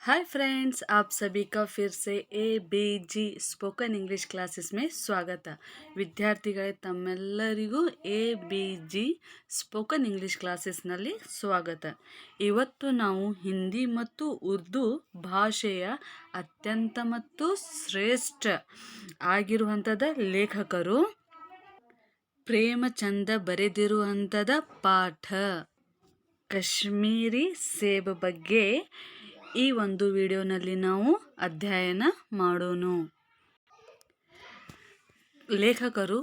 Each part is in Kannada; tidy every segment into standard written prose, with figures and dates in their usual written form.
हाय फ्रेंड्स, आप सभी का फिर से ABG ಸ್ಪೋಕನ್ ಇಂಗ್ಲಿಷ್ ಕ್ಲಾಸಸ್ में ಸ್ವಾಗತ. ವಿದ್ಯಾರ್ಥಿಗಳೇ, ತಮ್ಮೆಲ್ಲರಿಗೂ ABG ಸ್ಪೋಕನ್ ಇಂಗ್ಲಿಷ್ ಕ್ಲಾಸಸ್ನಲ್ಲಿ ಸ್ವಾಗತ. ಇವತ್ತು ನಾವು ಹಿಂದಿ ಮತ್ತು ಉರ್ದು ಭಾಷೆಯ ಅತ್ಯಂತ ಮತ್ತು ಶ್ರೇಷ್ಠ ಆಗಿರುವಂಥದ ಲೇಖಕರು ಪ್ರೇಮಚಂದ ಬರೆದಿರುವಂಥದ ಪಾಠ ಕಾಶ್ಮೀರಿ ಸೇಬ್ ಬಗ್ಗೆ ಈ ಒಂದು ವಿಡಿಯೋನಲ್ಲಿ ನಾವು ಅಧ್ಯಯನ ಮಾಡೋಣ. ಲೇಖಕರು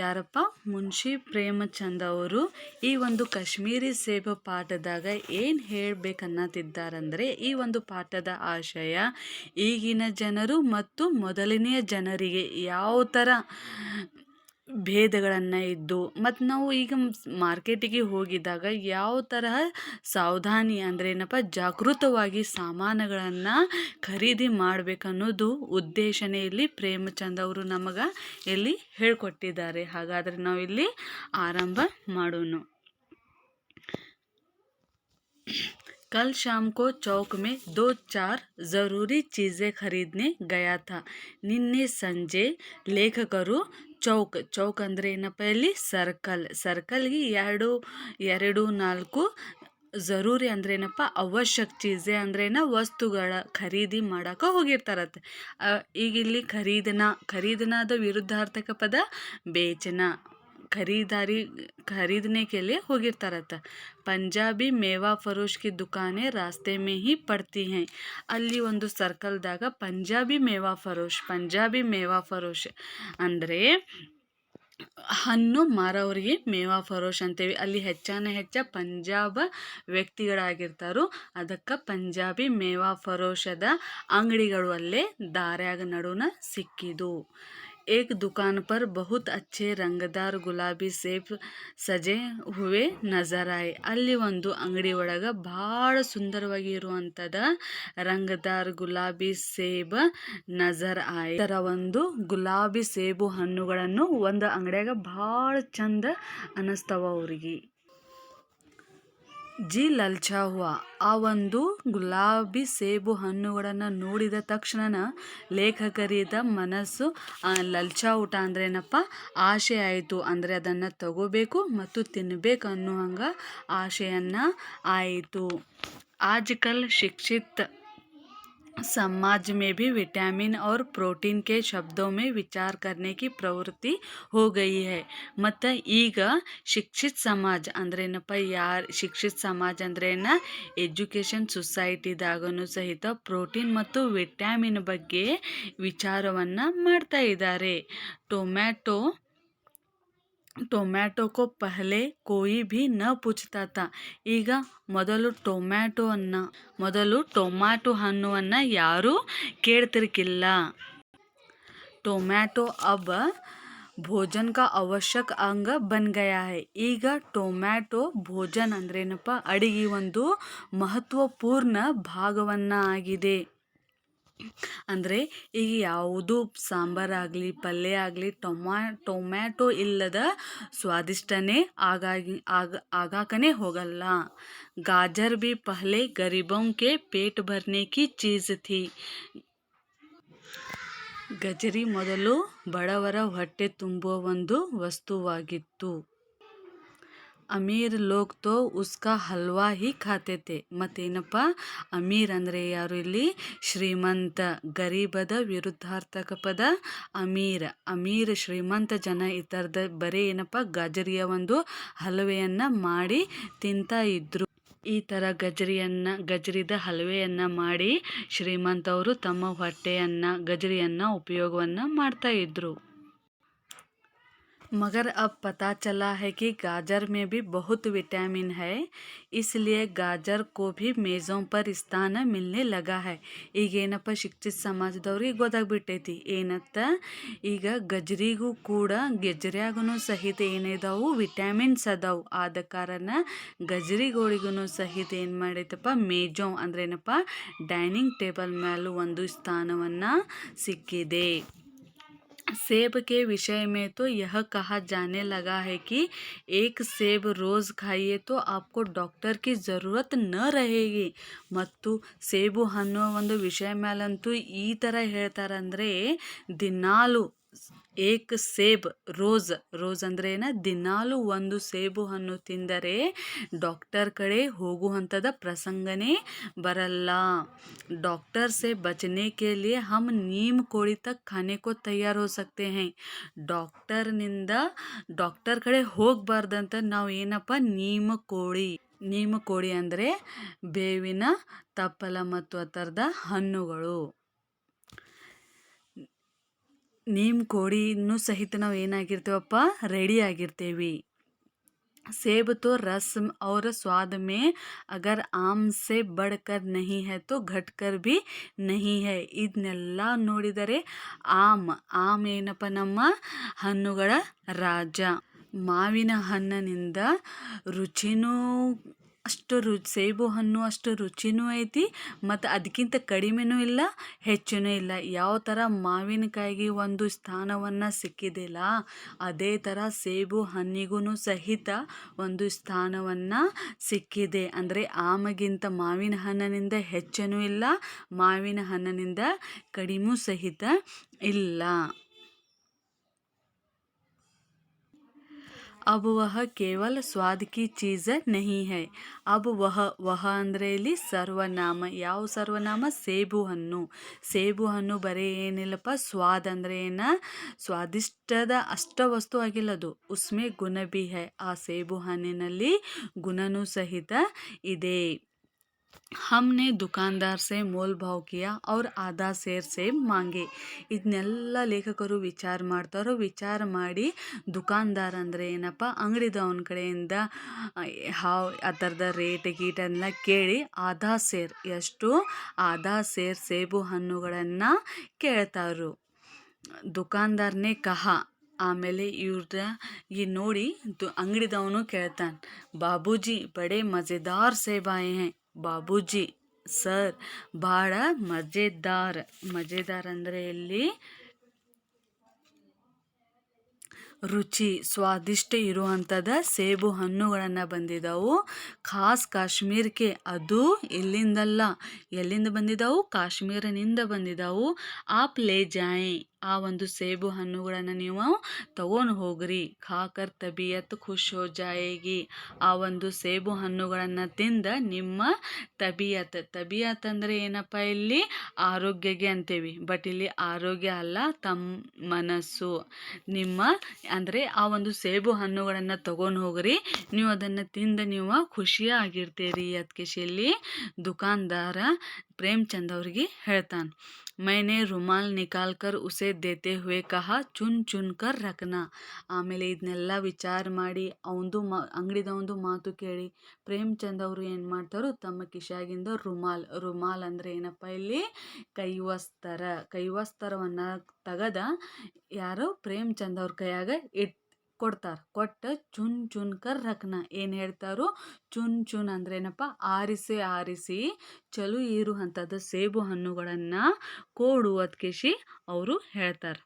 ಯಾರಪ್ಪ? ಮುನ್ಷಿ ಪ್ರೇಮಚಂದ್ ಅವರು ಈ ಒಂದು ಕಾಶ್ಮೀರಿ ಸೇಬು ಪಾಠದಾಗ ಏನು ಹೇಳಬೇಕನ್ನತ್ತಿದ್ದಾರಂದರೆ, ಈ ಒಂದು ಪಾಠದ ಆಶಯ ಈಗಿನ ಜನರು ಮತ್ತು ಮೊದಲನೆಯ ಜನರಿಗೆ ಯಾವ ಥರ ಭೇದಗಳನ್ನು ಇದ್ದು ಮತ್ತು ನಾವು ಈಗ ಮಾರ್ಕೆಟಿಗೆ ಹೋಗಿದ್ದಾಗ ಯಾವ ತರಹ ಸಾವಧಾನಿ ಅಂದರೆ ಏನಪ್ಪ, ಜಾಗೃತವಾಗಿ ಸಾಮಾನುಗಳನ್ನು ಖರೀದಿ ಮಾಡಬೇಕನ್ನೋದು ಉದ್ದೇಶನೇ ಇಲ್ಲಿ ಪ್ರೇಮಚಂದ್ ಅವರು ನಮಗೆ ಇಲ್ಲಿ ಹೇಳಿಕೊಟ್ಟಿದ್ದಾರೆ. ಹಾಗಾದರೆ ನಾವು ಇಲ್ಲಿ ಆರಂಭ ಮಾಡೋಣ. कल शाम को चौक में 2-4 ज़रूरी चीज़ें खरीदने गया था. ನಿನ್ನೆ ಸಂಜೆ ಲೇಖಕರು ಚೌಕ್ ಅಂದರೆ ಏನಪ್ಪ, ಇಲ್ಲಿ ಸರ್ಕಲ್ಗೆ ಎರಡು ನಾಲ್ಕು ಜರೂರಿ ಅಂದ್ರೆ ಏನಪ್ಪ, ಅವಶ್ಯಕ ಚೀಸೆ ಅಂದ್ರೇನ ವಸ್ತುಗಳ ಖರೀದಿ ಮಾಡಕ್ಕೆ ಹೋಗಿರ್ತಾರತ್ತೆ. ಈಗ ಇಲ್ಲಿ ಖರೀದನಾದ ವಿರುದ್ಧಾರ್ಥಕ ಪದ ಬೇಚನ. खरीदने के लिए ಹೋಗಿರ್ತಾರತ್ತ. ಪಂಜಾಬಿ ಮೇವಾ ಫರೋಶ್ ಕಿ ದುಕಾನೆ ರಾಸ್ತೆ ಮೇ ಹಿ ಪಡ್ತಿ ಹೈ. ಅಲ್ಲಿ ಒಂದು ಸರ್ಕಲ್ದಾಗ ಪಂಜಾಬಿ ಮೇವಾ ಫರೋಶ್ ಅಂದರೆ ಹಣ್ಣು ಮಾರೋರಿಗೆ ಮೇವಾ ಫರೋಶ್ ಅಂತೇವಿ. ಅಲ್ಲಿ ಹೆಚ್ಚ ಪಂಜಾಬ್ ವ್ಯಕ್ತಿಗಳಾಗಿರ್ತಾರೋ, ಅದಕ್ಕೆ ಪಂಜಾಬಿ ಮೇವಾ ಫರೋಶದ ಅಂಗಡಿಗಳು ಅಲ್ಲೇ ದಾರ್ಯಾಗ ನಡುನ ಸಿಕ್ಕಿದು. एक दुकान पर बहुत अच्छे रंगदार गुलाबी सेब सजे हुए नजर आए. ಅಲ್ಲಿ ಒಂದು ಅಂಗಡಿ ಒಳಗೆ ಭಾಳ ಸುಂದರವಾಗಿ ಇರುವಂಥದ ರಂಗದಾರ್ ಗುಲಾಬಿ ಸೇಬ್ ನಜರ್ ಆಯ್. ಈ ಥರ ಒಂದು ಗುಲಾಬಿ ಸೇಬು ಹಣ್ಣುಗಳನ್ನು ಒಂದು ಅಂಗಡಿಯಾಗ ಭಾಳ ಚಂದ ಅನ್ನಿಸ್ತವ ಅವರಿಗೆ. ಜಿ ಲಲ್ಚಾ ಹುವಾ. ಆ ಒಂದು ಗುಲಾಬಿ ಸೇಬು ಹಣ್ಣುಗಳನ್ನು ನೋಡಿದ ತಕ್ಷಣ ಲೇಖಕರಿದ ಮನಸ್ಸು ಲಲ್ಚಾ ಊಟ ಅಂದರೆ ಏನಪ್ಪ, ಆಸೆ ಆಯಿತು. ಅಂದರೆ ಅದನ್ನು ತಗೋಬೇಕು ಮತ್ತು ತಿನ್ನಬೇಕು ಅನ್ನೋ ಹಂಗೆ ಆಸೆಯನ್ನು ಆಯಿತು. ಆಜ್ಕಲ್ ಶಿಕ್ಷಿತ್ समाज में भी विटामिन और प्रोटीन के शब्दों में विचार करने की प्रवृत्ति हो गई है. ಮತ್ತು ಈಗ ಶಿಕ್ಷಿತ್ ಸಮಾಜ ಅಂದ್ರೆ ಏನಪ್ಪ, ಶಿಕ್ಷಿತ್ ಸಮಾಜ ಅಂದ್ರೆ ಎಜುಕೇಷನ್ ಸೊಸೈಟಿದಾಗನು ಸಹಿತ ಪ್ರೋಟೀನ್ ಮತ್ತು ವಿಟಾಮಿನ್ ಬಗ್ಗೆ ವಿಚಾರವನ್ನು ಮಾಡ್ತಾ ಇದ್ದಾರೆ. ಟೊಮ್ಯಾಟೊ ಕೋ ಪಹಲೆ ಕೋಯಿ ಭಿ ನ ಪೂಛತಾ ತಾ. ಈಗ ಮೊದಲು ಟೊಮ್ಯಾಟೊ ಹಣ್ಣುವನ್ನು ಯಾರೂ ಕೇಳ್ತಿರ್ಕಿಲ್ಲ. ಟೊಮ್ಯಾಟೊ ಅಬ್ ಭೋಜನ್ ಕಾ ಅವಶ್ಯಕ ಅಂಗ ಬನ್ ಗಯಾ ಹೈ. ಈಗ ಟೊಮ್ಯಾಟೊ ಭೋಜನ್ ಅಂದ್ರೆ ಏನಪ್ಪ, ಅಡಿಗೆ ಒಂದು ಮಹತ್ವಪೂರ್ಣ ಭಾಗವನ್ನು ಆಗಿದೆ. ಅಂದರೆ ಈಗ ಯಾವುದು ಸಾಂಬಾರಾಗಲಿ ಪಲ್ಯ ಆಗಲಿ ಟೊಮ್ಯಾಟೊ ಇಲ್ಲದ ಸ್ವಾದಿಷ್ಟನೇ ಆಗಾಕನೇ ಹೋಗಲ್ಲ. गाजर भी पहले गरीबों के पेट भरने की चीज़ थी. ಗಜರಿ ಮೊದಲು ಬಡವರ ಹೊಟ್ಟೆ ತುಂಬುವ ಒಂದು ವಸ್ತುವಾಗಿತ್ತು. ಅಮೀರ್ ಲೋಗ್ ತೋ ಉಸ್ಕಾ ಹಲ್ವಾ ಹಿ ಖಾತೆ ಥೆ. ಮತ್ತೇನಪ್ಪ, ಅಮೀರ್ ಅಂದರೆ ಯಾರು? ಇಲ್ಲಿ ಶ್ರೀಮಂತ. ಗರೀಬದ ವಿರುದ್ಧಾರ್ಥಕ ಪದ ಅಮೀರ್ ಶ್ರೀಮಂತ ಜನ ಈ ಥರದ ಬರೀ ಏನಪ್ಪ, ಗಜರಿಯ ಒಂದು ಹಲವೆಯನ್ನು ಮಾಡಿ ತಿಂತಾ ಇದ್ರು. ಈ ಥರ ಗಜರಿದ ಹಲವೆಯನ್ನು ಮಾಡಿ ಶ್ರೀಮಂತವರು ತಮ್ಮ ಗಜರಿಯನ್ನು ಉಪಯೋಗವನ್ನು ಮಾಡ್ತಾ ಇದ್ರು. मगर अब पता चला है कि गाजर में भी बहुत विटामिन है, इसलिए गाजर को भी मेज़ों पर स्थान मिलने लगा है. ಈಗೇನಪ್ಪ, ಶಿಕ್ಷಿತ ಸಮಾಜದವ್ರಿಗೆ ಗೊತ್ತಾಗ್ಬಿಟ್ಟೈತಿ ಏನತ್ತ, ಈಗ ಗಜರಿಯಾಗೂ ಸಹಿತ ಏನಿದಾವು, ವಿಟಾಮಿನ್ಸ್ ಅದಾವು. ಆದ ಕಾರಣ ಗಜರಿಗಳಿಗೂ ಸಹಿತ ಏನು ಮಾಡೈತಪ್ಪ, ಮೇಜೋ ಅಂದ್ರೆ ಏನಪ್ಪ, ಡೈನಿಂಗ್ ಟೇಬಲ್ ಮೇಲೂ ಒಂದು ಸ್ಥಾನವನ್ನು ಸಿಕ್ಕಿದೆ. सेब के विषय में तो यह कहा जाने लगा है कि एक सेब रोज़ खाइए तो आपको डॉक्टर की ज़रूरत न रहेगी. ಮತ್ತು ಸೇಬು ಅನ್ನೋ ಒಂದು ವಿಷಯ ಮೇಲಂತೂ ಈ ಥರ ಹೇಳ್ತಾರಂದರೆ, ದಿನಾಲು ಏಕ್ ಸೇಬ್ ರೋಸ್ ಅಂದ್ರೆ ದಿನಾಲು ಒಂದು ಸೇಬು ಹಣ್ಣು ತಿಂದರೆ डॉक्टर कड़े ಹೋಗುವಂಥದ ಪ್ರಸಂಗನೇ ಬರಲ್ಲ. डॉक्टर से बचने के लिए हम नीम कोड़ी तक खाने को तैयार हो सकते हैं. ಡಾಕ್ಟರ್ ಕಡೆ ಹೋಗಬಾರ್ದಂತ ನಾವು ಏನಪ್ಪ ನೀಮ ಕೋಳಿ ಅಂದರೆ ಬೇವಿನ ತಪ್ಪಲ ಮತ್ತು ಆ ಥರದ ಹಣ್ಣುಗಳು. ನೀಮ್ ಕೋಡಿನೂ ಸಹಿತ ನಾವು ಏನಾಗಿರ್ತೀವಪ್ಪ, ರೆಡಿ ಆಗಿರ್ತೀವಿ. सेब तो रस और स्वाद में अगर आम से बढ़कर नहीं है तो घटकर भी नहीं है. ಇದನ್ನೆಲ್ಲ ನೋಡಿದರೆ ಆಮ್ ಏನಪ್ಪ, ನಮ್ಮ ಹಣ್ಣುಗಳ ರಾಜ. ಮಾವಿನ ಹಣ್ಣಿನಿಂದ ರುಚಿನೂ ಅಷ್ಟು ಸೇಬು ಹಣ್ಣು ಅಷ್ಟು ರುಚಿನೂ ಐತಿ, ಮತ್ತು ಅದಕ್ಕಿಂತ ಕಡಿಮೆನೂ ಇಲ್ಲ, ಹೆಚ್ಚೂ ಇಲ್ಲ. ಯಾವ ಥರ ಮಾವಿನಕಾಯಿಗೆ ಒಂದು ಸ್ಥಾನವನ್ನು ಸಿಕ್ಕಿದೆಯಲ್ಲ, ಅದೇ ಥರ ಸೇಬು ಹಣ್ಣಿಗೂ ಸಹಿತ ಒಂದು ಸ್ಥಾನವನ್ನು ಸಿಕ್ಕಿದೆ. ಅಂದರೆ ಆಮಗಿಂತ ಮಾವಿನ ಹಣ್ಣಿನಿಂದ ಹೆಚ್ಚೂ ಇಲ್ಲ, ಮಾವಿನ ಹಣ್ಣಿನಿಂದ ಕಡಿಮೆ ಸಹಿತ ಇಲ್ಲ. अब वह केवल स्वाद की चीज़ नहीं है. अब वह ಅಂದರೆ ಇಲ್ಲಿ ಸರ್ವನಾಮ. ಯಾವ ಸರ್ವನಾಮ? ಸೇಬು ಹಣ್ಣು ಬರೀ ಏನಿಲ್ಲಪ್ಪ, ಸ್ವಾದ ಅಂದರೆ ಸ್ವಾದಿಷ್ಟದ ಅಷ್ಟ ವಸ್ತು ಆಗಿಲ್ಲದು. ಉಸ್ಮೆ ಗುಣ ಬಿ ಹೈ. ಆ ಸೇಬು ಹಣ್ಣಿನಲ್ಲಿ ಗುಣನೂ ಸಹಿತ ಇದೆ. हमने दुकानदार से मोल भाव किया और आधा सेर सेब मांगे. ಇದನ್ನೆಲ್ಲ ಲೇಖಕರು ವಿಚಾರ ಮಾಡಿ ದುಕಾನ್ದಾರ್ ಅಂದರೆ ಏನಪ್ಪ, ಅಂಗಡಿದವನ ಕಡೆಯಿಂದ ಆ ಥರದ ರೇಟ್ ಗೀಟೆಲ್ಲ ಕೇಳಿ ಆಧಾ ಸೇರ್ ಸೇಬು ಹಣ್ಣುಗಳನ್ನು ಕೇಳ್ತಾರು. ದುಕಾನ್ದಾರ್ನೇ ಆಮೇಲೆ ಈ ನೋಡಿ ಅಂಗಡಿದವನು ಕೇಳ್ತಾನೆ, ಬಾಬೂಜಿ ಬಡೆ ಮಜೆದಾರ್ ಸೇಬ್ ಆಯೆ ಹೈ. ಬಾಬೂಜಿ ಸರ್, ಭಾಳ ಮಜೆದಾರ್ ಅಂದರೆ ಇಲ್ಲಿ ರುಚಿ ಸ್ವಾದಿಷ್ಟ ಇರುವಂಥದ್ದು ಸೇಬು ಹಣ್ಣುಗಳನ್ನು ಬಂದಿದ್ದವು. ಖಾಸ್ ಕಾಶ್ಮೀರಕ್ಕೆ, ಅದು ಎಲ್ಲಿಂದ ಬಂದಿದ್ದವು? ಕಾಶ್ಮೀರನಿಂದ ಬಂದಿದ್ದವು. ಆಪ್ ಲೇ ಜಾಯೆ. ಆ ಒಂದು ಸೇಬು ಹಣ್ಣುಗಳನ್ನು ನೀವು ತಗೊಂಡು ಹೋಗ್ರಿ. ಖಾಕರ್ ತಬಿಯತ್ ಖುಷ್ ಹೋ ಜಾಯೇಗಿ. ಆ ಒಂದು ಸೇಬು ಹಣ್ಣುಗಳನ್ನು ತಿಂದ ನಿಮ್ಮ ತಬಿಯತ್ ಅಂದರೆ ಏನಪ್ಪ, ಇಲ್ಲಿ ಆರೋಗ್ಯಗೆ ಅಂತೀವಿ, ಬಟ್ ಇಲ್ಲಿ ಆರೋಗ್ಯ ಅಲ್ಲ, ಮನಸ್ಸು. ನಿಮ್ಮ ಅಂದರೆ ಆ ಒಂದು ಸೇಬು ಹಣ್ಣುಗಳನ್ನು ತಗೊಂಡು ಹೋಗ್ರಿ, ನೀವು ಅದನ್ನು ತಿಂದು ನೀವು ಖುಷಿಯಾಗಿರ್ತೀರಿ. ಅದಕ್ಕೆ ಇಲ್ಲಿ ದುಕಾನ್ದಾರ ಪ್ರೇಮ್ಚಂದ್ ಅವ್ರಿಗೆ ಹೇಳ್ತಾನೆ. मैंने रुमाल निकाल कर उसे देते हुए कहा, चुन चुन कर रखना. ಆಮೇಲೆ ಇದನ್ನೆಲ್ಲ ವಿಚಾರ ಮಾಡಿ ಅಂಗಡಿದವಂದು ಮಾತು ಕೇಳಿ ಪ್ರೇಮ್ಚಂದ್ ಅವರು ಏನು ಮಾಡ್ತಾರೋ, ತಮ್ಮ ಕಿಶಾಗಿಂದ ರುಮಾಲ್ ಅಂದರೆ ಏನಪ್ಪ, ಇಲ್ಲಿ ಕೈವಸ್ತರವನ್ನು ತೆಗೆದ ಯಾರೋ ಪ್ರೇಮ್ಚಂದ್ ಅವ್ರ ಕೈಯಾಗ ಕೊಟ್ಟು ಚುನ್ ಚುನ್ ಕರ್ ರಕ್ನ. ಏನು ಹೇಳ್ತಾರೋ, ಚುನ್ ಅಂದ್ರೆ ಏನಪ್ಪ, ಆರಿಸಿ ಚಲೋ ಇರುವಂಥದ್ದು ಸೇಬು ಹಣ್ಣುಗಳನ್ನು ಕೊಡು ಅದಕ್ಕೆ ಅವರು ಹೇಳ್ತಾರೆ.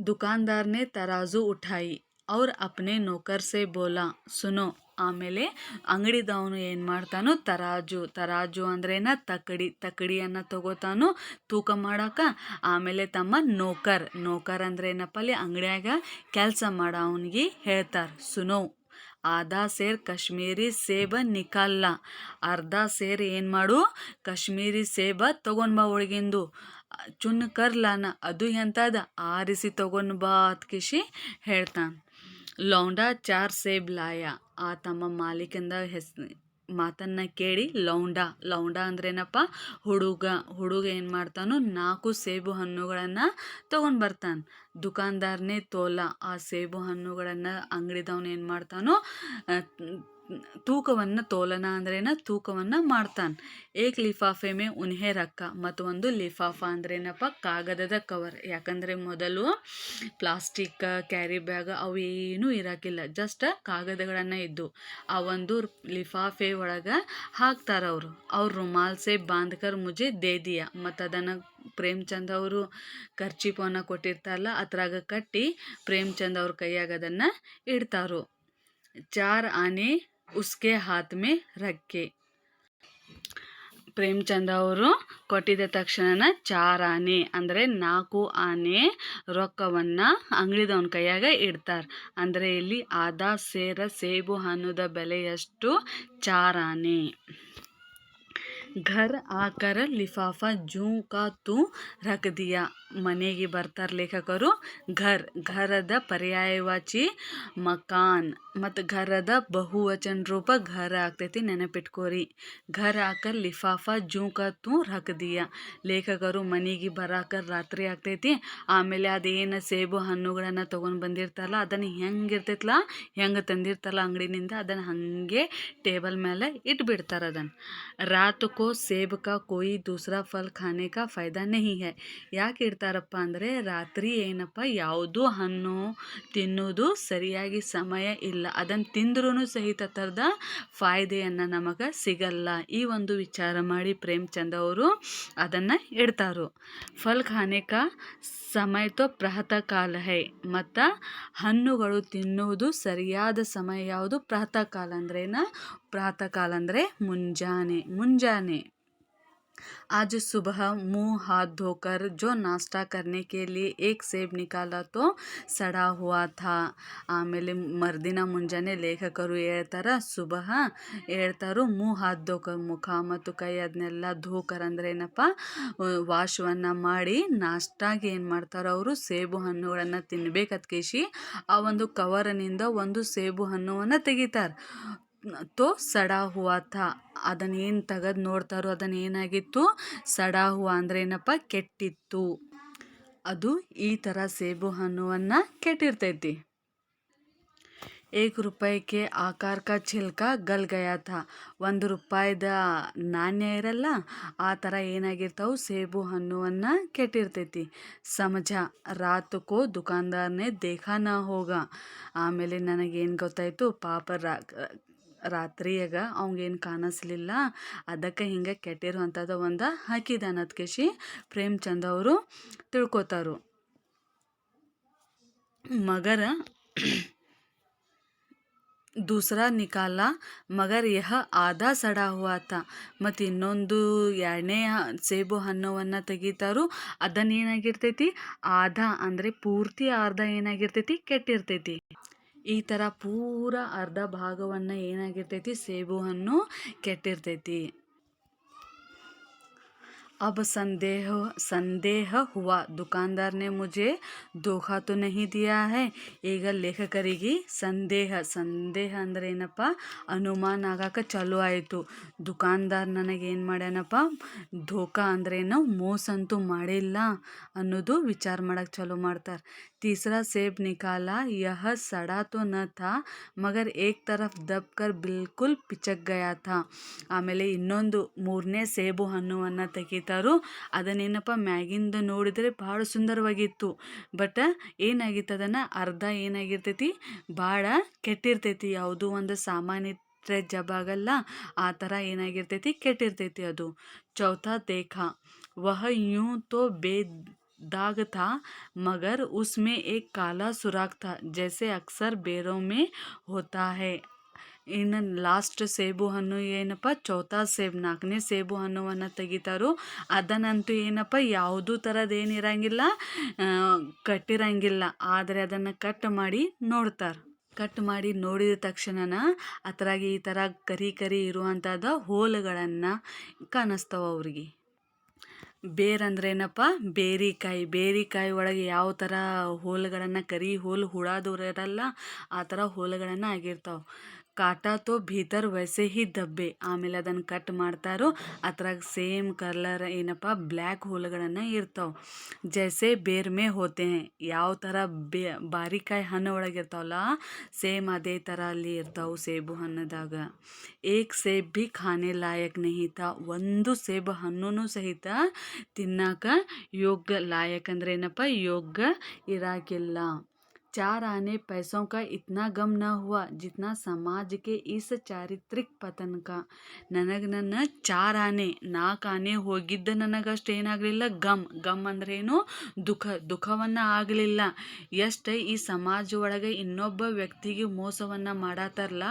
दुकानदार ने तराजू उठाई और अपने नौकर से बोला, सुनो. ಆಮೇಲೆ ಅಂಗಡಿದವನು ಏನು ಮಾಡ್ತಾನೋ, ತರಾಜು ಅಂದ್ರೇನ ತಕಡಿಯನ್ನು ತಗೋತಾನು ತೂಕ ಮಾಡಾಕ. ಆಮೇಲೆ ತಮ್ಮ ನೌಕರ್ ಅಂದ್ರೆ ಏನಪ್ಪ, ಅಲ್ಲಿ ಅಂಗಡಿಯಾಗ ಕೆಲಸ ಮಾಡೋ ಅವನಿಗೆ ಹೇಳ್ತಾರೆ, ಸುನೋ ಆಧಾ ಸೇರ್ ಕಾಶ್ಮೀರಿ ಸೇಬ ನಿಕಾಲ್ಲ. ಅರ್ಧ ಸೇರ್ ಏನು ಮಾಡು, ಕಾಶ್ಮೀರಿ ಸೇಬ ತಗೊಂಡ್ ಬಾ ಒಳಗಿಂದು. ಚುನ್ ಕರ್ಲಾನ, ಅದು ಎಂತದ, ಆರಿಸಿ ತಗೊಂಡ್ ಬಾ ಅತ್ಕಿಸಿ ಹೇಳ್ತಾನೆ. ಲೌಂಡಾ 4 ಸೇಬ್ ಲಾಯ. ಆ ತಮ್ಮ ಮಾಲೀಕಂದ ಮಾತನ್ನು ಕೇಳಿ ಲೌಂಡ ಅಂದ್ರೇನಪ್ಪ, ಹುಡುಗ ಏನು ಮಾಡ್ತಾನೋ 4 ಸೇಬು ಹಣ್ಣುಗಳನ್ನು ತೊಗೊಂಡು ಬರ್ತಾನೆ. ದುಕಾನ್ದಾರ್ನೇ ತೋಲ. ಆ ಸೇಬು ಹಣ್ಣುಗಳನ್ನು ಅಂಗಡಿದವನು ಏನು ಮಾಡ್ತಾನೋ, ತೂಕವನ್ನು ತೋಲನ ಅಂದ್ರೇನ ತೂಕವನ್ನು ಮಾಡ್ತಾನೆ. ಏಕ್ ಲಿಫಾಫೆ ಮೇ ಉನ್ಹೆ ರಕ್ಕ, ಮತ್ತು ಒಂದು ಲಿಫಾಫ ಅಂದ್ರೇನಪ್ಪ ಕಾಗದದ ಕವರ್. ಯಾಕಂದರೆ ಮೊದಲು ಪ್ಲಾಸ್ಟಿಕ್ ಕ್ಯಾರಿ ಬ್ಯಾಗ್ ಅವು ಏನೂ ಇರೋಕ್ಕಿಲ್ಲ, ಜಸ್ಟ್ ಕಾಗದಗಳನ್ನು ಇದ್ದು ಆ ಒಂದು ಲಿಫಾಫೆ ಒಳಗೆ ಹಾಕ್ತಾರೆ ಅವರು. ಅವ್ರು ರುಮಾಲ್ ಸೆ ಬಾಂಧ್ಕರ್ ಮುಜೆ ದೇ ದಿಯಾ, ಮತ್ತು ಅದನ್ನು ಪ್ರೇಮ್ಚಂದ್ ಅವರು ಖರ್ಚೀಪನ್ನು ಕೊಟ್ಟಿರ್ತಾರಲ್ಲ ಅದ್ರಾಗ ಕಟ್ಟಿ ಪ್ರೇಮ್ಚಂದ್ ಅವ್ರ ಕೈಯಾಗ ಅದನ್ನು ಇಡ್ತಾರೋ. 4 ಆನೆ ಉಸ್ಕೆ ಹಾತ್ ಮೇ ರಕ್ಕೆ, ಪ್ರೇಮ್ಚಂದ್ ಅವರು ಕೊಟ್ಟಿದ್ದ ತಕ್ಷಣ 4 ಆನೆ ಅಂದರೆ 4 ಆನೆ ರೊಕ್ಕವನ್ನು ಅಂಗಡಿದವನ ಕೈಯಾಗ ಇಡ್ತಾರೆ. ಅಂದರೆ ಇಲ್ಲಿ ಆದಾ ಸೇರ ಸೇಬು ಹಣ್ಣುದ ಬೆಲೆ ಎಷ್ಟು? 4 ಆನೆ. ಘರ್ ಆಕರ ಲಿಫಾಫಾ ಜೂ ಕಾ ತೂ ರಖ್ ದಿಯಾ, ಮನೆಗೆ ಬರ್ತಾರೆ ಲೇಖಕರು. ಘರದ ಪರ್ಯಾಯವಾಚಿ ಮಕಾನ್, ಮತ್ತು ಘರದ ಬಹುವಚನ ರೂಪ ಘರ ಆಗ್ತೈತಿ, ನೆನಪಿಟ್ಕೋರಿ. ಘರ್ ಆಕರ್ ಲಿಫಾಫಾ ಜೂ ಕಾ ತೂ ರಖ್ ದಿಯಾ, ಲೇಖಕರು ಮನೆಗೆ ಬರಾಕ ರಾತ್ರಿ ಆಗ್ತೈತಿ. ಆಮೇಲೆ ಅದೇನು ಸೇಬು ಹಣ್ಣುಗಳನ್ನು ತೊಗೊಂಡು ಬಂದಿರ್ತಾರಲ್ಲ ಅದನ್ನು ಹೆಂಗಿರ್ತೈತಲ್ಲ, ಹೆಂಗೆ ತಂದಿರ್ತಾರಲ್ಲ ಅಂಗಡಿನಿಂದ, ಅದನ್ನು ಹಾಗೆ ಟೇಬಲ್ ಮೇಲೆ ಇಟ್ಬಿಡ್ತಾರೆ. ಅದನ್ನು ರಾತ್ ಕೋ ಸೇಬ್ ಕಾ ಕೋಯಿ ದೂಸರಾ ಫಲ್ ಖಾನೆ ಕಾ ಫಾಯ್ದಾ ನಹಿ ಹೈ, ಯಾಕೆ ಇಡ್ತಾರಪ್ಪ ಅಂದರೆ ರಾತ್ರಿ ಏನಪ್ಪ ಯಾವುದೂ ಹಣ್ಣು ತಿನ್ನೋದು ಸರಿಯಾಗಿ ಸಮಯ ಇಲ್ಲ, ಅದನ್ನು ತಿಂದ್ರೂ ಸಹಿತ ಥರದ ಫಾಯ್ದೆಯನ್ನು ನಮಗೆ ಸಿಗಲ್ಲ. ಈ ಒಂದು ವಿಚಾರ ಮಾಡಿ ಪ್ರೇಮ್ಚಂದ್ ಅವರು ಅದನ್ನು ಇಡ್ತಾರೋ. ಫಲ್ ಖಾನೆ ಕಾ ಸಮಯ ತೋ ಪ್ರಾತಃ ಕಾಲ ಹೈ, ಮತ್ತು ಹಣ್ಣುಗಳು ತಿನ್ನುವುದು ಸರಿಯಾದ ಸಮಯ ಯಾವುದು? ಪ್ರಾತಃ ಕಾಲ ಅಂದ್ರೇನ? ಪ್ರಾತಃ ಕಾಲ ಅಂದರೆ ಮುಂಜಾನೆ. आज सुबह मुंह हाथ धोकर जो नाश्ता करने के लिए एक सेब निकाला तो सड़ा हुआ था. ಆಮೇಲೆ ಮರುದಿನ ಮುಂಜಾನೆ ಲೇಖಕರು ಹೇಳ್ತಾರೋ ಮುಖ ಹಾತ್ ಧೋಕರ್, ಮುಖ ಮತ್ತು ಕೈ ಅದನ್ನೆಲ್ಲ ಧೋಕರ್ ಅಂದ್ರೆ ಏನಪ್ಪ, ವಾಶವನ್ನು ಮಾಡಿ ನಾಷ್ಟಾಗಿ ಏನು ಮಾಡ್ತಾರೋ ಅವರು ಸೇಬು ಹಣ್ಣುಗಳನ್ನು ತಿನ್ಬೇಕತ್ಕೇಶಿ ಆ ಒಂದು ಕವರಿನಿಂದ ಒಂದು ಸೇಬು ಹಣ್ಣುವನ್ನು ತೆಗಿತಾರೆ. ತೋ ಸಡಾ ಹುವಾ ಥಾ, ಅದನ್ನೇನು ತೆಗೆದು ನೋಡ್ತಾರೋ ಅದನ್ನು ಏನಾಗಿತ್ತು? ಸಡಾ ಹುವಾ ಅಂದರೆ ಏನಪ್ಪ, ಕೆಟ್ಟಿತ್ತು. ಅದು ಈ ಥರ ಸೇಬು ಹಣ್ಣುವನ್ನು ಕೆಟ್ಟಿರ್ತೈತಿ. 1 ರೂಪಾಯಿಗೆ ಆಕಾರ ಕಾ ಚಿಲ್ಕ ಗಲ್ ಗಯಾ ಥಾ, 1 ರೂಪಾಯಿದ ನಾಣ್ಯ ಇರಲ್ಲ ಆ ಥರ ಏನಾಗಿರ್ತಾವೆ ಸೇಬು ಹಣ್ಣುವನ್ನು ಕೆಟ್ಟಿರ್ತೈತಿ. ಸಮझ ರಾತ್ ಕೋ ದುಕಾನ್ದಾರ್ನೆ ದೇಖಾ ನಾ ಹೋಗ, ಆಮೇಲೆ ನನಗೇನು ಗೊತ್ತಾಯಿತು, ಪಾಪ ರಾತ್ರಿಯಾಗ ಅವಂಗೇನು ಕಾಣಿಸ್ಲಿಲ್ಲ, ಅದಕ್ಕೆ ಹಿಂಗೆ ಕೆಟ್ಟಿರುವಂಥದ್ದು ಒಂದು ಹಾಕಿದಾನ ಅದಕ್ಕೆ ಪ್ರೇಮ್ಚಂದ್ ಅವರು ತಿಳ್ಕೊತಾರು. ಮಗರ ದೂಸರಾ ನಿಕಾಲ ಮಗರ್ ಯಹ ಆಧಾ ಸಡಾ ಹುವಾ ಥಾ, ಮತ್ತು ಇನ್ನೊಂದು 2ನೇ ಸೇಬು ಹಣ್ಣುವನ್ನು ತೆಗಿತಾರೋ ಅದನ್ನೇನಾಗಿರ್ತೈತಿ? ಆಧಾ ಅಂದರೆ ಪೂರ್ತಿ ಅರ್ಧ ಏನಾಗಿರ್ತೈತಿ? ಕೆಟ್ಟಿರ್ತೈತಿ. ಈ ಥರ ಪೂರ ಅರ್ಧ ಭಾಗವನ್ನು ಏನಾಗಿರ್ತೈತಿ? ಸೇಬು ಹಣ್ಣು ಕೆಟ್ಟಿರ್ತೈತಿ. अब संदेह हुआ दुकानदार ने मुझे धोखा तो नहीं दिया है. ಈಗ ಲೇಖಕರಿಗೆ ಸಂದೇಹ ಅಂದರೆ ಏನಪ್ಪ, ಅನುಮಾನ ಆಗಾಕ ಚಾಲು ಆಯಿತು. ದುಕಾನ್ದಾರ್ ನನಗೇನು ಮಾಡ್ಯಾನಪ್ಪ, ಧೋಕಾ ಅಂದ್ರೇನು, ಮೋಸಂತೂ ಮಾಡಿಲ್ಲ ಅನ್ನೋದು ವಿಚಾರ ಮಾಡೋಕ್ಕೆ ಚಾಲು ಮಾಡ್ತಾರೆ. तीसरा सेब निकाला, यह सड़ा तो न था मगर एक तरफ दबकर बिल्कुल पिचक गया था. ಆಮೇಲೆ ಇನ್ನೊಂದು 3ನೇ ಸೇಬು ಹಣ್ಣುವನ್ನು ತೆಗಿತಾರೋ ಅದನ್ನೇನಪ್ಪ ಮ್ಯಾಗಿಂದ ನೋಡಿದರೆ ಭಾಳ ಸುಂದರವಾಗಿತ್ತು, ಬಟ್ ಏನಾಗಿತ್ತು ಅದನ್ನು ಅರ್ಧ ಏನಾಗಿರ್ತೈತಿ? ಭಾಳ ಕೆಟ್ಟಿರ್ತೈತಿ. ಯಾವುದೋ ಒಂದು ಸಾಮಾನ್ಯ ಜಬಾಗಲ್ಲ ಆ ಥರ ಏನಾಗಿರ್ತೈತಿ? ಕೆಟ್ಟಿರ್ತೈತಿ ಅದು. ಚೌಥಾ देखा वह यूं तो दाग था मगर उसमें एक काला सुराख था जैसे अक्सर बेरों में होता है. ಇನ್ನು ಲಾಸ್ಟ್ ಸೇಬು ಹಣ್ಣು ಏನಪ್ಪ, ಚೌಥಾ ಸೇಬ್ 4ನೇ ಸೇಬು ಹಣ್ಣುವನ್ನು ತೆಗಿತಾರೋ ಅದನ್ನಂತೂ ಏನಪ್ಪ ಯಾವುದೂ ಥರದ್ದೇನು ಇರಂಗಿಲ್ಲ, ಕಟ್ಟಿರಂಗಿಲ್ಲ. ಆದರೆ ಅದನ್ನು ಕಟ್ ಮಾಡಿ ನೋಡ್ತಾರೆ. ಕಟ್ ಮಾಡಿ ನೋಡಿದ ತಕ್ಷಣ ಅದರಾಗೆ ಈ ಥರ ಕರಿ ಇರುವಂಥದ್ದು ಹೋಲುಗಳನ್ನು ಕಾಣಿಸ್ತಾವೆ ಅವ್ರಿಗೆ. ಬೇರಂದ್ರೆ ಏನಪ್ಪ, ಬೇರಿಕಾಯಿ ಒಳಗೆ ಯಾವ ಥರ ಹೋಲುಗಳನ್ನು, ಕರಿ ಹೋಲು ಹುಳದವ್ರು ಇರಲ್ಲ ಆ ಥರ ಹೋಲುಗಳನ್ನು ಆಗಿರ್ತಾವೆ. ಕಾಟಾ ತೋ ಭೀತರ್ ವೈಸೆ ಹಿ ದಬ್ಬೆ. ಆಮೇಲೆ ಅದನ್ನು ಕಟ್ ಮಾಡ್ತಾರೋ ಅದ್ರಾಗ ಸೇಮ್ ಕಲರ್ ಏನಪ್ಪ ಬ್ಲ್ಯಾಕ್ ಹೋಲ್ಗಳನ್ನು ಇರ್ತಾವೆ. ಜೈಸೆ ಬೇರ್ ಮೇ ಹೋತೆ ಹೇ, ಯಾವ ಥರ ಬಾರಿಕಾಯಿ ಹಣ್ಣು ಒಳಗಿರ್ತಾವಲ್ಲ ಸೇಮ್ ಅದೇ ಥರ ಅಲ್ಲಿ ಇರ್ತಾವೆ ಸೇಬು ಹಣ್ಣದಾಗ. ಏಕ್ ಸೇಬ್ ಭಿ ಖಾನೆ ಲಾಯಕ್ ನಹಿ ತಾ, ಒಂದು ಸೇಬು ಹಣ್ಣು ಸಹಿತ ತಿನ್ನಾಕ ಯೋಗ್ಯ, ಲಾಯಕ್ ಅಂದ್ರೆ ಏನಪ್ಪ ಯೋಗ್ಯ ಇರಾಕಿಲ್ಲ. 4 आने पैसों का इतना गम न हुआ जितना समाज के इस ಚಾರಿತ್ರಿಕ ಪತನ का. ನನಗೆ ನನ್ನ 4 ಆನೆ 4 ಆನೆ ಹೋಗಿದ್ದ ನನಗಷ್ಟು ಏನಾಗಲಿಲ್ಲ ಗಮ್ ಅಂದ್ರೇನು ದುಃಖವನ್ನು ಆಗಲಿಲ್ಲ. ಎಷ್ಟು ಈ ಸಮಾಜ ಒಳಗೆ ಇನ್ನೊಬ್ಬ ವ್ಯಕ್ತಿಗೆ ಮೋಸವನ್ನು ಮಾಡತ್ತಾರಲ್ಲ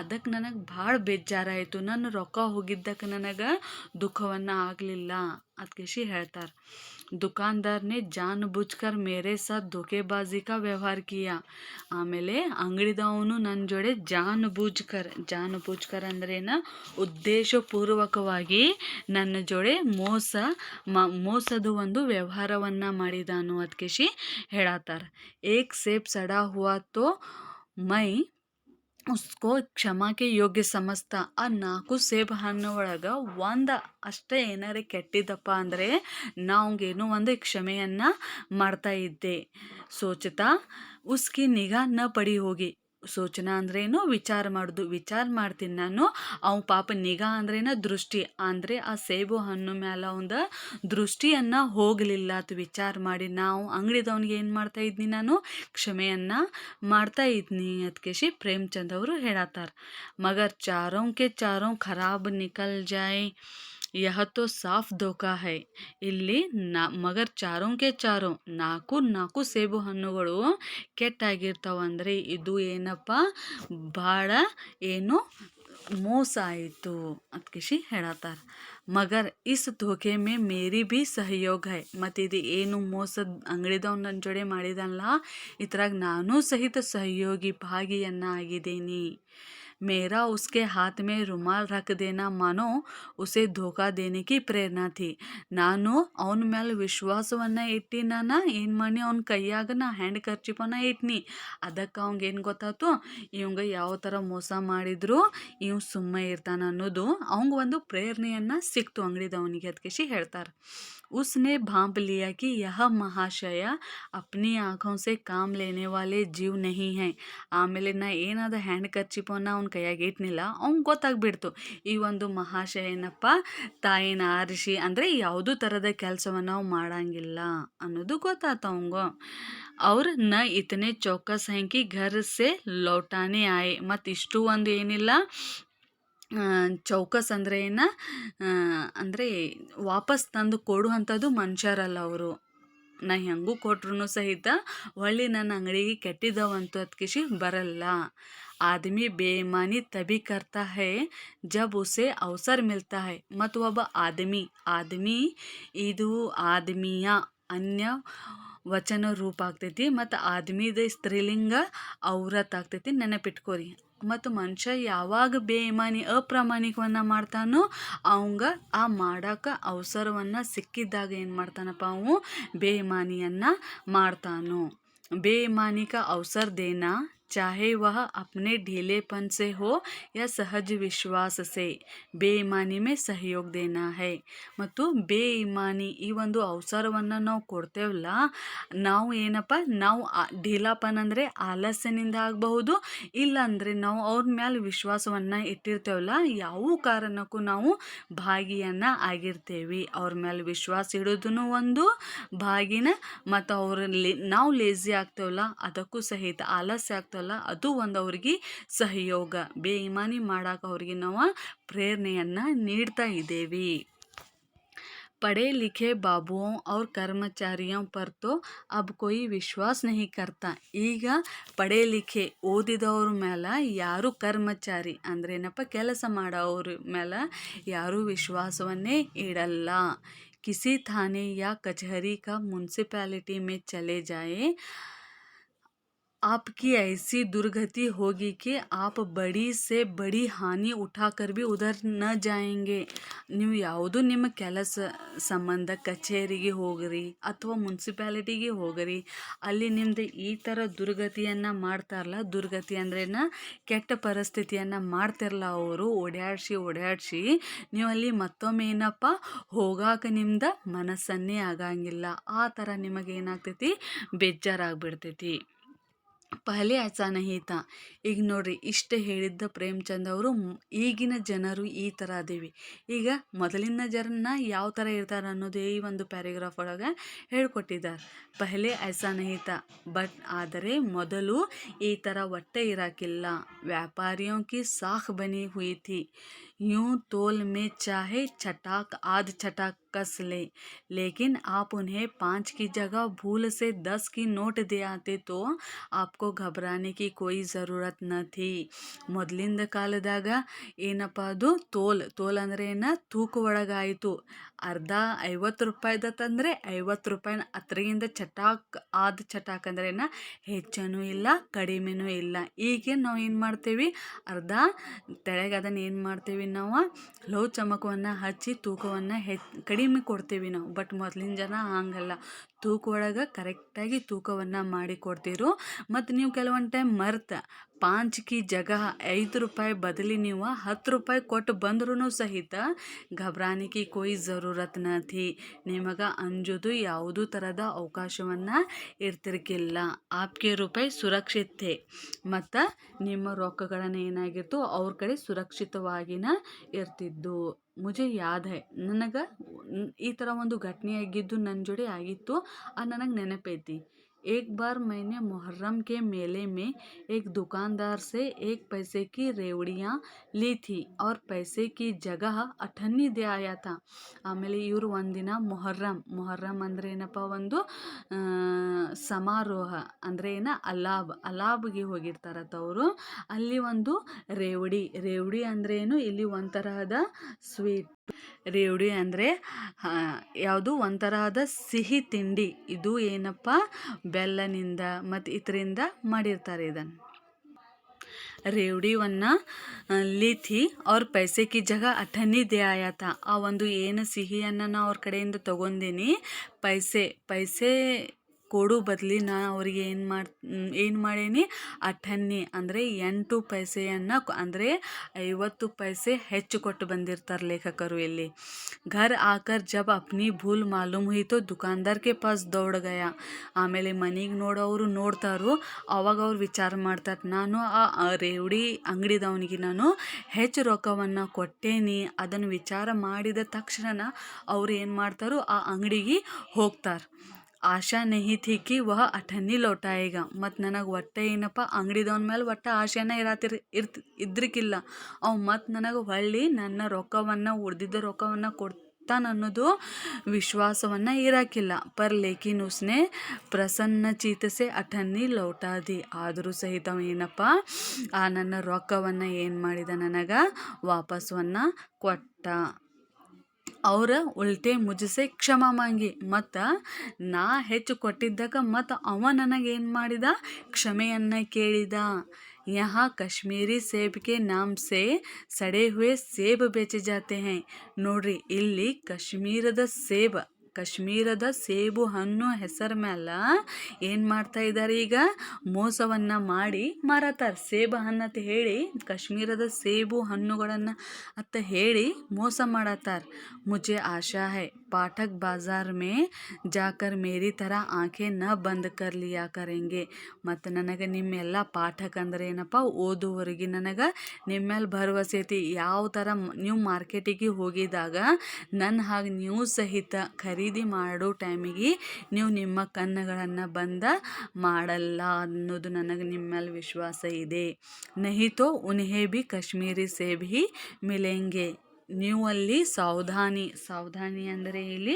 ಅದಕ್ಕೆ ನನಗೆ ಭಾಳ ಬೇಜಾರಾಯಿತು. ನನ್ನ ರೊಕ್ಕ ಹೋಗಿದ್ದಕ್ಕೆ ನನಗೆ ದುಃಖವನ್ನು ಆಗಲಿಲ್ಲ ಅದಕ್ಕೆ ಹೇಳ್ತಾರೆ. दुकानदार ने जानबूझकर मेरे साथ धोखेबाजी का व्यवहार किया. ಆಮೇಲೆ ಅಂಗಡಿದವನು ನನ್ನ ಜೋಡೆ ಜಾನ್ ಬೂಜ್ಕರ್ ಅಂದ್ರೇನ ಉದ್ದೇಶಪೂರ್ವಕವಾಗಿ ನನ್ನ ಜೋಡೆ ಮೋಸದ ಒಂದು ವ್ಯವಹಾರವನ್ನು ಮಾಡಿದಾನು ಅದಕ್ಕೆ ಹೇಳತ್ತಾರ. ಏಕ್ ಸೇಬ್ ಸಡಾ ಹುವಾ ತೋ ಮೈ ಉಸ್ಕೋ ಕ್ಷಮಾಕ್ಕೆ ಯೋಗ್ಯ ಸಮಸ್ತ. ಆ 4 ಸೇಬು ಹಣ್ಣು ಒಳಗೆ ಒಂದು ಅಷ್ಟೇ ಏನಾರೇ ಕೆಟ್ಟಿದ್ದಪ್ಪ ಅಂದರೆ ನಾವಂಗೇನೋ ಒಂದು ಕ್ಷಮೆಯನ್ನು ಮಾಡ್ತಾ ಇದ್ದೆ. ಸೋಚತಾ ಉಸ್ಕಿ ನಿಗಾ ನ ಪಡಿ ಹೋಗಿ. ಸೋಚನಾ ಅಂದ್ರೇನು ವಿಚಾರ ಮಾಡ್ತೀನಿ ನಾನು. ಅವು ಪಾಪ ನಿಗಾ ಅಂದ್ರೇನ ದೃಷ್ಟಿ, ಅಂದರೆ ಆ ಸೇಬು ಹಣ್ಣು ಮ್ಯಾಲ ಒಂದು ದೃಷ್ಟಿಯನ್ನು ಹೋಗಲಿಲ್ಲ ಅಂತ ವಿಚಾರ ಮಾಡಿ ನಾವು ಅಂಗಡಿದವನಿಗೆ ಏನು ಮಾಡ್ತಾ ಇದ್ನಿ, ನಾನು ಕ್ಷಮೆಯನ್ನು ಮಾಡ್ತಾ ಇದ್ನಿ ಅದಕ್ಕೆ ಪ್ರೇಮ್ಚಂದ್ ಅವರು ಹೇಳತ್ತಾರ. ಮಗರ್ ಚಾರೋಂ ಕೆ ಚಾರೋಂ ಖರಾಬ್ ನಿಕಲ್ ಜಾಯ್ ಯಹ ತೋ ಸಾಫ್ ಧೋಕಾ ಹೈ. ಇಲ್ಲಿ ಮಗರ್ ಚಾರೋಂಕೆ ಚಾರೋ 4 ಸೇಬು ಹಣ್ಣುಗಳು ಕೆಟ್ಟಾಗಿರ್ತಾವಂದರೆ ಇದು ಏನಪ್ಪ ಭಾಳ ಏನು ಮೋಸ ಆಯಿತು ಅದಕ್ಕೆ ಹೇಳತ್ತಾರ. ಮಗರ್ ಇಸ್ ಧೋಕೆ ಮೇ ಮೇರಿ ಭೀ ಸಹಯೋಗ ಹೈ. ಮತ್ತು ಇದು ಏನು ಮೋಸದ ಅಂಗಡಿದವ್ನು ನನ್ನ ಜೋಡೆ ಮಾಡಿದಲ್ಲ ಇದ್ರಾಗ ನಾನು ಸಹಿತ ಸಹಯೋಗಿ ಭಾಗಿಯನ್ನು ಆಗಿದ್ದೀನಿ. मेरा उसके हाथ में रुमाल रख देना मानो उसे धोखा देने की प्रेरणा थी. ನಾನು ಅವನ ಮೇಲೆ ವಿಶ್ವಾಸವನ್ನು ಇಟ್ಟು ನಾನು ಏನು ಮಾಡಿ ಅವ್ನ ಕೈಯಾಗ ಹ್ಯಾಂಡ್ ಕರ್ಚಿಪನ್ನು ಇಟ್ನಿ. ಅದಕ್ಕೆ ಅವಂಗೆ ಏನು ಗೊತ್ತಾಯ್ತು, ಇವಂಗ ಯಾವ ಥರ ಮೋಸ ಮಾಡಿದ್ರು ಇವ್ ಸುಮ್ಮನೆ ಇರ್ತಾನೆ ಅನ್ನೋದು ಅವಂಗೆ ಒಂದು ಪ್ರೇರಣೆಯನ್ನು ಸಿಕ್ತು ಅಂಗಡಿದವನಿಗೆ ಅದಕ್ಕೆ ಹೇಳ್ತಾರೆ. उसने भांप लिया कि यह महाशय अपनी आँखों से काम लेने वाले जीव नहीं हैं. ಆಮೇಲೆ ನಾ ಏನಾದ ಹ್ಯಾಂಡ್ ಕರ್ಚಿಪನ್ನು ಅವ್ನ ಕೈಯಾಗ ಇಟ್ನಿಲ್ಲ ಅವ್ನಿಗೆ ಗೊತ್ತಾಗ್ಬಿಡ್ತು ಈ ಒಂದು ಮಹಾಶಯ ಏನಪ್ಪ ತಾಯಿನ ಆರಿಸಿ ಅಂದರೆ ಯಾವುದೂ ಥರದ ಕೆಲಸವನ್ನು ನಾವು ಮಾಡಂಗಿಲ್ಲ ಅನ್ನೋದು ಗೊತ್ತಾಯ್ತು ಅವಂಗ. ಅವ್ರು ನ ಇತನೆ ಚೌಕಸ್ ಹ್ಯಾಂಕಿ ಘರ್ ಸೆ ಲೌಟಾನೆ ಆಯೆ. ಮತ್ತು ಇಷ್ಟು ಒಂದು ಏನಿಲ್ಲ ಚೌಕಸ್ ಅಂದರೆ ಅಂದರೆ ವಾಪಸ್ ತಂದು ಕೊಡುವಂಥದ್ದು ಮನುಷ್ಯರಲ್ಲ ಅವರು. ನಾ ಹೆಂಗೂ ಕೊಟ್ರು ಸಹಿತ ಹೊಳ್ಳಿ ನನ್ನ ಅಂಗಡಿಗೆ ಕೆಟ್ಟಿದ್ದವಂತೂ ಅದಕ್ಕೆ ಬರಲ್ಲ. ಆದಮಿ ಬೇಮಾನಿ ತಬಿ ಕರ್ತಾ ಹೈ ಜಬ್ ಉಸೆ ಅವಸರ ಮಿಲ್ತಾ ಹೈ. ಮತ್ತು ಒಬ್ಬ ಆದಮಿ ಇದು ಆದಮಿಯ ಅನ್ಯ ವಚನ ರೂಪ ಆಗ್ತೈತಿ ಮತ್ತು ಆದಮಿದ ಸ್ತ್ರೀಲಿಂಗ ಔರತ್ ಆಗ್ತೈತಿ, ನೆನಪಿಟ್ಕೋರಿ. ಮತ್ತು ಮನುಷ್ಯ ಯಾವಾಗ ಬೇಮಾನಿ ಅಪ್ರಾಮಾಣಿಕವನ್ನು ಮಾಡ್ತಾನೋ ಅವಂಗ ಆ ಮಾಡೋಕೆ ಅವಸರವನ್ನು ಸಿಕ್ಕಿದ್ದಾಗ ಏನು ಮಾಡ್ತಾನಪ್ಪ ಅವು ಬೇಮಾನಿಯನ್ನು ಮಾಡ್ತಾನೋ. ಬೇಮಾನಿ का अवसर देना चाहे वह अपने ढीलेपन से हो या सहज विश्वास से ಬೇಯಿಮಾನಿ ಮೇ ಸಹಯೋಗ ದೇನಾ ಹೈ. ಮತ್ತು ಬೇಯಿಮಾನಿ ಈ ಒಂದು ಅವಸರವನ್ನು ನಾವು ಕೊಡ್ತೇವಲ್ಲ ನಾವು ಏನಪ್ಪ ನಾವು ಢೀಲಾಪನ್ ಅಂದರೆ ಆಲಸ್ಯನಿಂದ ಆಗಬಹುದು, ಇಲ್ಲಾಂದರೆ ನಾವು ಅವ್ರ ಮೇಲೆ ವಿಶ್ವಾಸವನ್ನು ಇಟ್ಟಿರ್ತೇವಲ್ಲ ಯಾವ ಕಾರಣಕ್ಕೂ ನಾವು ಭಾಗಿಯನ್ನು ಆಗಿರ್ತೇವೆ. ಅವ್ರ ಮೇಲೆ ವಿಶ್ವಾಸ ಇಡೋದೂ ಒಂದು ಭಾಗಿನ, ಮತ್ತು ನಾವು ಲೇಜಿ ಆಗ್ತೇವಲ್ಲ ಅದಕ್ಕೂ ಸಹಿತ ಆಲಸ್ಯ ಆಗ್ತೇವಲ್ಲ ಅದು ಒಂದು ಅವ್ರಿಗೆ ಸಹಯೋಗ. ಬೇಯಿಮಾನಿ ಮಾಡೋಕೆ ಅವ್ರಿಗೆ ನಾವು ಪ್ರೇರಣೆಯನ್ನು ನೀಡ್ತಾ ಇದ್ದೇವೆ. पढ़े लिखे बाबुओं और कर्मचारियों पर तो अब कोई विश्वास नहीं करता. ಈಗ ಪಡೆ ಲಿಖೆ ಓದಿದವ್ರ ಮೇಲೆ ಯಾರು ಕರ್ಮಚಾರಿ ಅಂದ್ರೇನಪ್ಪ ಕೆಲಸ ಮಾಡೋವ್ರ ಮೇಲೆ ಯಾರೂ ವಿಶ್ವಾಸವನ್ನೇ ಇಡಲ್ಲ. किसी थाने या कचहरी का म्यूनसिपैलिटी में चले जाए आपकी ऐसी दुर्गति होगी कि आप बड़ी से बड़ी हानि उठाकर भी उधर न जाएंगे. ನೀವು ಯಾವುದು ನಿಮ್ಮ ಕೆಲಸ ಸಂಬಂಧ ಕಚೇರಿಗೆ ಹೋಗ್ರಿ ಅಥವಾ ಮುನ್ಸಿಪಾಲಿಟಿಗೆ ಹೋಗ್ರಿ, ಅಲ್ಲಿ ನಿಮ್ದು ಈ ಥರ ದುರ್ಗತಿಯನ್ನು ಮಾಡ್ತಾರಲ್ಲ, ದುರ್ಗತಿ ಅಂದ್ರೇನ ಕೆಟ್ಟ ಪರಿಸ್ಥಿತಿಯನ್ನು ಮಾಡ್ತಿರಲ್ಲ ಅವರು ಓಡಾಡಿಸಿ ನೀವು ಅಲ್ಲಿ ಮತ್ತೊಮ್ಮೆ ಏನಪ್ಪ ಹೋಗಾಕ ನಿಮ್ದು ಮನಸ್ಸನ್ನೇ ಆಗಂಗಿಲ್ಲ. ಆ ಥರ ನಿಮಗೇನಾಗ್ತೈತಿ, ಬೇಜಾರಾಗ್ಬಿಡ್ತೈತಿ. ಪಹಲೆ ಐಸಾ ನಹೀ ತಾ. ಈಗ ನೋಡ್ರಿ, ಇಷ್ಟು ಹೇಳಿದ್ದ ಪ್ರೇಮ್ಚಂದ್ ಅವರು ಈಗಿನ ಜನರು ಈ ಥರ ಅದೇವಿ. ಈಗ ಮೊದಲಿನ ಜನನ ಯಾವ ಥರ ಇರ್ತಾರೆ ಅನ್ನೋದು ಈ ಒಂದು ಪ್ಯಾರಾಗ್ರಾಫ್ ಒಳಗೆ ಹೇಳ್ಕೊಟ್ಟಿದ್ದಾರೆ. ಪಹಲೆ ಐಸಾ ನಹೀ ತಾ, ಬಟ್ ಆದರೆ ಮೊದಲು ಈ ಥರ ಒಟ್ಟೆ ಇರಾಕಿಲ್ಲ. ವ್ಯಾಪಾರಿಯೋं की साख बनी हुई थी. यूं तोल में चाहे छटाक आध छटाक कस ले, लेकिन आप उन्हें 5 की जगह भूल से 10 की नोट दे आते तो आपको घबराने की कोई ज़रूरत न थी. ಮೊದಲಿಂದ ಕಾಲದಾಗ ಏನಪ್ಪ ಅದು ತೋಲ್ ಅಂದ್ರೆ ಏನ, ತೂಕ ಒಳಗಾಯಿತು. ಅರ್ಧ 50 ರೂಪಾಯಿದತ್ತಂದರೆ 50 ರೂಪಾಯಿನ ಅದ್ರಗಿಂತ ಚಟಾಕ್ ಅಂದ್ರೆ ಏನ, ಹೆಚ್ಚನೂ ಇಲ್ಲ ಕಡಿಮೆನೂ ಇಲ್ಲ. ಈಗ ನಾವು ಏನು ಮಾಡ್ತೇವೆ, ಅರ್ಧ ತೆಳಗೆ ಅದನ್ನು ಏನು ಮಾಡ್ತೇವೆ ನಾವು, ಲೋ ಚಮಕವನ್ನು ಹಚ್ಚಿ ತೂಕವನ್ನು ಕಡಿಮೆ ಕೊಡ್ತೇವೆ ನಾವು. ಬಟ್ ಮೊದಲಿನ ಜನ ಹಂಗಲ್ಲ, ತೂಕ ಒಳಗೆ ಕರೆಕ್ಟಾಗಿ ತೂಕವನ್ನು ಮಾಡಿ ಕೊಡ್ತೀರು. ಮತ್ತು ನೀವು ಕೆಲವೊಂದು ಟೈಮ್ ಮರ್ತ 5 ಕಿ ಜಗಹ 5 ರೂಪಾಯಿ ಬದಲಿ ನೀವು 10 ರೂಪಾಯಿ ಕೊಟ್ಟು ಬಂದ್ರೂ ಸಹಿತ ಘಬರಾನೆ ಕಿ ಕೋಯಿ ಜರೂರತ್ ನ ಥಿ, ನಿಮಗೆ ಅಂಜೋದು ಯಾವುದೂ ಥರದ ಅವಕಾಶವನ್ನು ಇರ್ತಿರ್ಕಿಲ್ಲ. ಆಪ್ಕೆ ರೂಪಾಯಿ ಸುರಕ್ಷಿತ ಥೇ, ಮತ್ತು ನಿಮ್ಮ ರೊಕ್ಕಗಳನ್ನು ಏನಾಗಿತ್ತು ಅವ್ರ ಕಡೆ ಸುರಕ್ಷಿತವಾಗಿನ ಇರ್ತಿದ್ದು. ಮುಜೆ ಯಾದ್ ಹೈ, ನನಗೆ ಈ ಥರ ಒಂದು ಘಟನೆ ಆಗಿದ್ದು ನನ್ನ ಜೋಡಿ ಆಗಿತ್ತು, ಅದು ನನಗೆ ನೆನಪೈತಿ. एक बार मैंने मुहर्रम के मेले में एक दुकानदार से 1 पैसे की रेवड़ियाँ ली थी और पैसे की जगह अठन्नी दे आया था. ಆಮೇಲೆ ಇವರು ಒಂದಿನ ಮೊಹರ್ರಮ್ ಅಂದರೆ ಏನಪ್ಪ, ಒಂದು ಸಮಾರೋಹ ಅಂದರೆ ಏನ, ಅಲಾಬ್ಗೆ ಹೋಗಿರ್ತಾರತ್ತ ಅವರು. ಅಲ್ಲಿ ಒಂದು ರೇವಡಿ ಅಂದ್ರೆ ಏನು, ಇಲ್ಲಿ ಒಂಥರದ ಸ್ವೀಟ್. ರೇವಡಿ ಅಂದರೆ ಯಾವುದು, ಒಂಥರದ ಸಿಹಿ ತಿಂಡಿ. ಇದು ಏನಪ್ಪ, ಬೆಲ್ಲನಿಂದ ಮತ್ತು ಇದರಿಂದ ಮಾಡಿರ್ತಾರೆ ಇದನ್ನು. ರೇವಡಿಯನ್ನು ಲಿ ಥಿ ಅವ್ರ ಪೈಸೆ ಕಿ ಜಾಗ ಅಠನ್ನಿ ದೇ ಆಯಾ ತಾ. ಆ ಒಂದು ಏನು ಸಿಹಿಯನ್ನು ನಾ ಅವ್ರ ಕಡೆಯಿಂದ ತೊಗೊಂಡೀನಿ, ಪೈಸೆ ಕೊಡು ಬದಲಿ ನಾ ಅವ್ರಿಗೆ ಏನು ಮಾಡೀನಿ, ಅಠನ್ನಿ ಅಂದರೆ 8 ಪೈಸೆಯನ್ನು, ಅಂದರೆ 50 ಪೈಸೆ ಹೆಚ್ಚು ಕೊಟ್ಟು ಬಂದಿರ್ತಾರೆ ಲೇಖಕರು ಇಲ್ಲಿ. घर आकर जब अपनी भूल मालूम हुई तो दुकानदार के पास दौड़ गया. ಆಮೇಲೆ ಮನೆಗೆ ನೋಡ್ತಾರೋ ಅವಾಗ ಅವ್ರು ವಿಚಾರ ಮಾಡ್ತಾರೆ, ನಾನು ಆ ರೇವಡಿ ಅಂಗಡಿದವನಿಗೆ ನಾನು ಹೆಚ್ಚು ರೊಕ್ಕವನ್ನು ಕೊಟ್ಟೇನಿ. ಅದನ್ನು ವಿಚಾರ ಮಾಡಿದ ತಕ್ಷಣ ಅವ್ರು ಏನು ಮಾಡ್ತಾರೋ ಆ ಅಂಗಡಿಗೆ ಹೋಗ್ತಾರೆ. ಆಶಾ ನಹಿ ಥಿ ಕಿ ವಹ ಅಠನ್ನಿ ಲೌಟಾಯೇಗ. ಮತ್ತು ನನಗೆ ಒಟ್ಟೆ ಏನಪ್ಪ, ಅಂಗಡಿದವನ ಮೇಲೆ ಒಟ್ಟು ಆಶೆನ ಇದ್ರಿಕಿಲ್ಲ. ಅವು ಮತ್ತು ನನಗೆ ಹೊಳ್ಳಿ ನನ್ನ ರೊಕ್ಕವನ್ನು, ಉಳಿದಿದ್ದ ರೊಕ್ಕವನ್ನು ಕೊಡ್ತಾನನ್ನೋದು ವಿಶ್ವಾಸವನ್ನು ಇರಾಕಿಲ್ಲ. ಪರ್ ಲೇಕಿನ್ ಉಸ್ನೆ ಪ್ರಸನ್ನ ಚೀತಸೆ ಅಠನ್ನಿ ಲೌಟಾ ದಿ. ಆದರೂ ಸಹಿತ ಏನಪ್ಪ, ಆ ನನ್ನ ರೊಕ್ಕವನ್ನು ಏನು ಮಾಡಿದ, ನನಗೆ ವಾಪಸ್ಸನ್ನು ಕೊಟ್ಟ. ಅವ್ರ ಉಲ್ಟೆ ಮುಜಸೆ ಕ್ಷಮಾ ಮಾಂಗಿ, ಮತ್ತು ನಾ ಹೆಚ್ಚು ಕೊಟ್ಟಿದ್ದಕ್ಕೆ ಮತ್ತು ಅವ ನನಗೇನು ಮಾಡಿದ, ಕ್ಷಮೆಯನ್ನು ಕೇಳಿದ. यहाँ कश्मीरी सेब के नाम से सड़े हुए सेब बेचे जाते हैं. ನೋಡ್ರಿ, ಇಲ್ಲಿ ಕಾಶ್ಮೀರದ ಸೇಬು ಹಣ್ಣು ಹೆಸರ ಮೇಲೆ ಏನು ಮಾಡ್ತಾ ಇದ್ದಾರೆ, ಈಗ ಮೋಸವನ್ನು ಮಾಡಿ ಮಾರತಾರೆ. ಸೇಬು ಹಣ್ಣು ಅಂತ ಹೇಳಿ, ಕಾಶ್ಮೀರದ ಸೇಬು ಹಣ್ಣುಗಳನ್ನು ಅಂತ ಹೇಳಿ ಮೋಸ ಮಾಡತ್ತಾರ. ಮುझे आशा है पाठक बाजार में जाकर मेरी तरह आंखें न बंद कर लिया करेंगे. ಮತ್ತು ನನಗೆ ನಿಮ್ಮೆಲ್ಲ ಪಾಠಕ ಅಂದರೆ ಏನಪ್ಪ, ಓದುವವರಿಗೆ ನನಗೆ ನಿಮ್ಮೇಲೆ ಭರವಸೆ ಐತಿ. ಯಾವ ಥರ ನೀವು ಮಾರ್ಕೆಟಿಗೆ ಹೋಗಿದಾಗ ನನ್ನ ಹಾಗೆ ನೀವು ಸಹಿತ ಖರೀದಿ ಮಾಡೋ ಟೈಮಿಗೆ ನೀವು ನಿಮ್ಮ ಕಣ್ಣುಗಳನ್ನು ಬಂದ ಮಾಡಲ್ಲ ಅನ್ನೋದು ನನಗೆ ನಿಮ್ಮ ಮೇಲೆ ವಿಶ್ವಾಸ ಇದೆ. ನಹಿ ತೋ ಉನ್ಹೇ ಭಿ ಕಾಶ್ಮೀರಿ ಸೇಬ್ ಹಿ ಮಿಲೆಂಗೆ. ನೀವು ಅಲ್ಲಿ ಸಾವಧಾನಿ ಅಂದರೆ ಇಲ್ಲಿ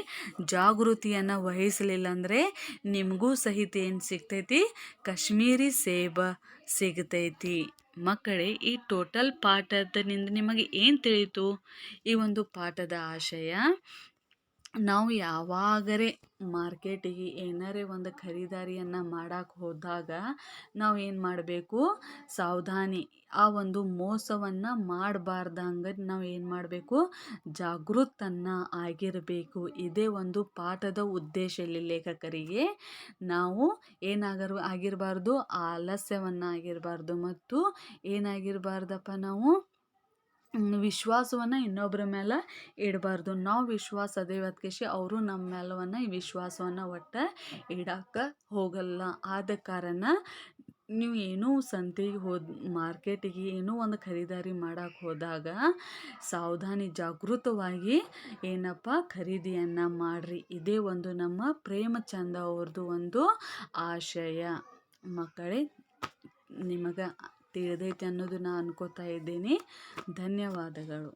ಜಾಗೃತಿಯನ್ನು ವಹಿಸಲಿಲ್ಲ ಅಂದರೆ ನಿಮಗೂ ಸಹಿತ ಏನು ಸಿಗ್ತೈತಿ, ಕಾಶ್ಮೀರಿ ಸೇಬ ಸಿಗ್ತೈತಿ. ಮಕ್ಕಳೇ, ಈ ಟೋಟಲ್ ಪಾಠದಿಂದ ನಿಮಗೆ ಏನು ತಿಳಿಯಿತು? ಈ ಒಂದು ಪಾಠದ ಆಶಯ ನಾವು ಯಾವಾಗರೇ ಮಾರ್ಕೆಟಿಗೆ ಏನಾರೇ ಒಂದು ಖರೀದಾರಿಯನ್ನು ಮಾಡಕ್ಕೆ ಹೋದಾಗ ನಾವು ಏನು ಮಾಡಬೇಕು, ಸಾವಧಾನಿ, ಆ ಒಂದು ಮೋಸವನ್ನು ಮಾಡಬಾರ್ದಂಗೆ ನಾವು ಏನು ಮಾಡಬೇಕು, ಜಾಗೃತನ್ನ ಆಗಿರಬೇಕು. ಇದೇ ಒಂದು ಪಾಠದ ಉದ್ದೇಶ ಇಲ್ಲಿ ಲೇಖಕರಿಗೆ. ನಾವು ಆಗಿರಬಾರ್ದು, ಆಲಸ್ಯವನ್ನು ಆಗಿರಬಾರ್ದು, ಮತ್ತು ಏನಾಗಿರಬಾರ್ದಪ್ಪ, ನಾವು ವಿಶ್ವಾಸವನ್ನು ಇನ್ನೊಬ್ಬರ ಮೇಲೆ ಇಡಬಾರ್ದು. ನಾವು ವಿಶ್ವಾಸ ಅದೇವತ್ಕೇಶಿ ಅವರು ನಮ್ಮ ಮೇಲವನ್ನು ಈ ವಿಶ್ವಾಸವನ್ನು ಒಟ್ಟು ಇಡಕ್ಕೆ ಹೋಗಲ್ಲ. ಆದ ಕಾರಣ ನೀವು ಏನೋ ಸಂತೆಗೆ ಮಾರ್ಕೆಟಿಗೆ ಏನೋ ಒಂದು ಖರೀದಾರಿ ಮಾಡಕ್ಕೆ ಹೋದಾಗ ಸಾವಧಾನಿ, ಜಾಗೃತವಾಗಿ ಏನಪ್ಪ ಖರೀದಿಯನ್ನು ಮಾಡಿರಿ. ಇದೇ ಒಂದು ನಮ್ಮ ಪ್ರೇಮಚಂದ ಅವ್ರದ್ದು ಒಂದು ಆಶಯ. ಮಕ್ಕಳೇ, ನಿಮಗೆ ತಿಳಿದೈತೆ ಅನ್ನೋದು ನಾನು ಅನ್ಕೋತಾ ಇದ್ದೀನಿ. ಧನ್ಯವಾದಗಳು.